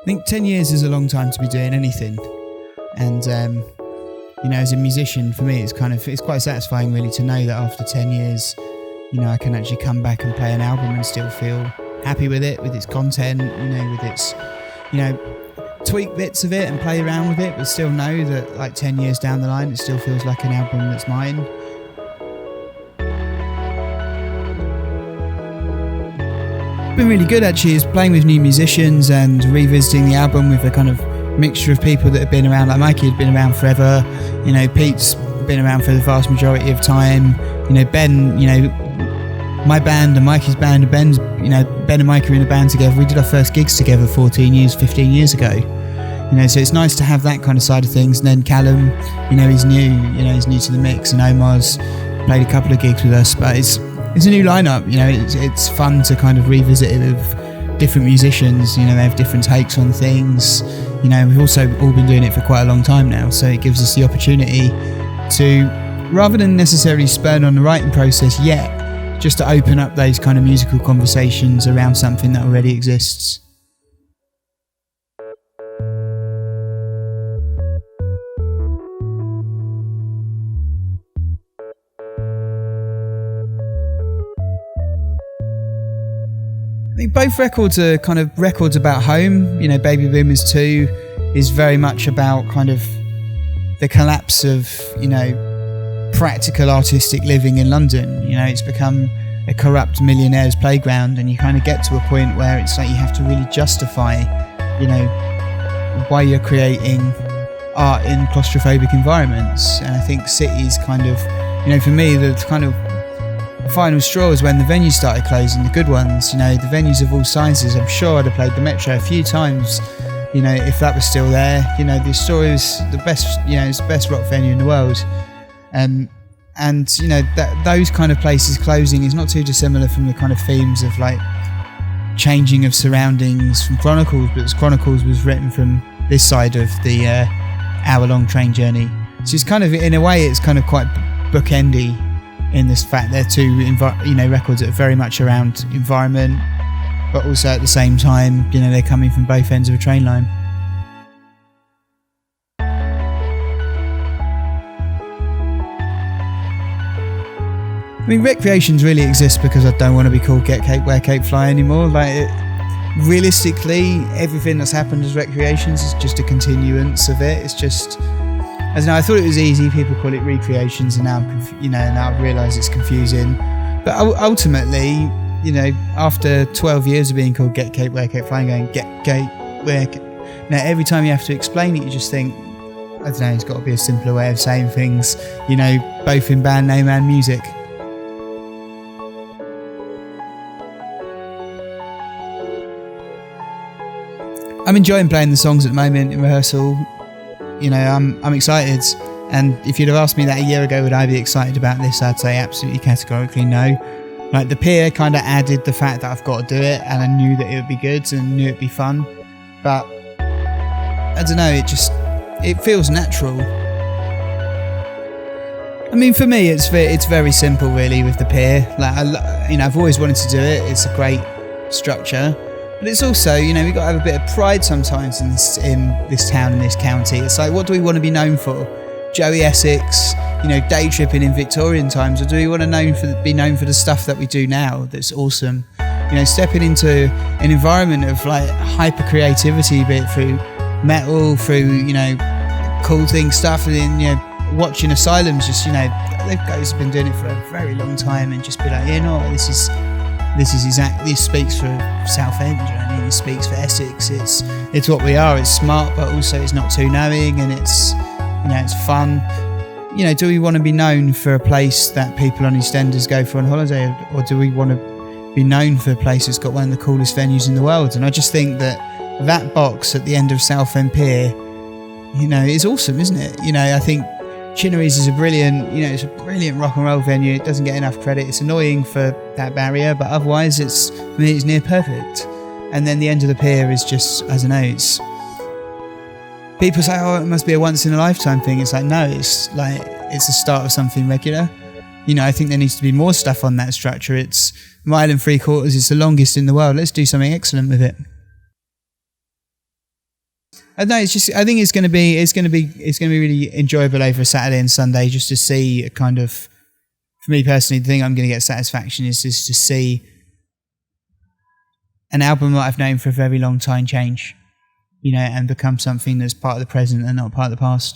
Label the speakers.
Speaker 1: think 10 years is a long time to be doing anything. And, as a musician, for me, it's quite satisfying really to know that after 10 years, I can actually come back and play an album and still feel happy with it, with its content, with its, tweak bits of it and play around with it, but still know that like 10 years down the line, it still feels like an album that's mine. Been really good actually is playing with new musicians and revisiting the album with a kind of mixture of people that have been around. Like Mikey had been around forever, Pete's been around for the vast majority of time, Ben, my band and Mikey's band and Ben and Mikey are in a band together. We did our first gigs together 15 years ago. So it's nice to have that kind of side of things. And then Callum, he's new, he's new to the mix, and Omar's played a couple of gigs with us, but it's a new lineup. It's fun to kind of revisit it with different musicians. They have different takes on things. We've also all been doing it for quite a long time now, so it gives us the opportunity to, rather than necessarily spurn on the writing process yet, just to open up those kind of musical conversations around something that already exists. I think both records are kind of records about home. Baby Boomers 2 is very much about kind of the collapse of, practical artistic living in London. It's become a corrupt millionaire's playground, and you kind of get to a point where it's like you have to really justify, why you're creating art in claustrophobic environments. And I think cities kind of, for me, the kind of final straw is when the venues started closing, the good ones, the venues of all sizes. I'm sure I'd have played the Metro a few times, if that was still there. The Astoria is the best, it's the best rock venue in the world. And that those kind of places closing is not too dissimilar from the kind of themes of like changing of surroundings from Chronicles, but Chronicles was written from this side of the hour-long train journey. So it's kind of, in a way, it's kind of quite bookendy in this fact they're two records that are very much around environment, but also at the same time, they're coming from both ends of a train line. I mean, Recreations really exists because I don't want to be called Get Cape, Wear Cape, Fly anymore. Realistically, everything that's happened as Recreations is just a continuance of it. It's just, I thought it was easy. People call it Recreations, and now now I've realised it's confusing. But ultimately, after 12 years of being called Get Cape, Wear Cape, Fly, going Get Cape, Wear Cape. Now every time you have to explain it, you just think, I don't know, it's got to be a simpler way of saying things. Both in band name and music. I'm enjoying playing the songs at the moment in rehearsal. I'm excited. And if you'd have asked me that a year ago, would I be excited about this? I'd say absolutely categorically no. Like the pier kind of added the fact that I've got to do it, and I knew that it would be good and knew it'd be fun. But I don't know, it feels natural. I mean, for me, it's very simple really with the pier. I've always wanted to do it. It's a great structure. But it's also, we've got to have a bit of pride sometimes in this town and this county. It's like, what do we want to be known for? Joey Essex, day tripping in Victorian times, or do we want to be known for the stuff that we do now that's awesome? Stepping into an environment of like hyper creativity, be it through metal, through cool thing stuff, and then watching Asylums, just those guys have been doing it for a very long time, and just be like, this speaks for Southend, this speaks for Essex. It's what we are. It's smart, but also it's not too knowing, and it's fun. Do we want to be known for a place that people on EastEnders go for on holiday, or do we want to be known for a place that's got one of the coolest venues in the world? And I just think that box at the end of Southend Pier, is awesome, isn't it? I think Chinnery's is a brilliant rock and roll venue. It doesn't get enough credit. It's annoying for that barrier, but otherwise it's near perfect. And then the end of the pier is just, I don't know, it's, people say, oh, it must be a once in a lifetime thing. It's like, no, it's the start of something regular. I think there needs to be more stuff on that structure. It's a mile and 3/4. It's the longest in the world. Let's do something excellent with it. No, it's just. I think it's going to be really enjoyable over Saturday and Sunday, just to see a kind of. For me personally, the thing I'm going to get satisfaction is just to see an album that I've known for a very long time change, and become something that's part of the present and not part of the past.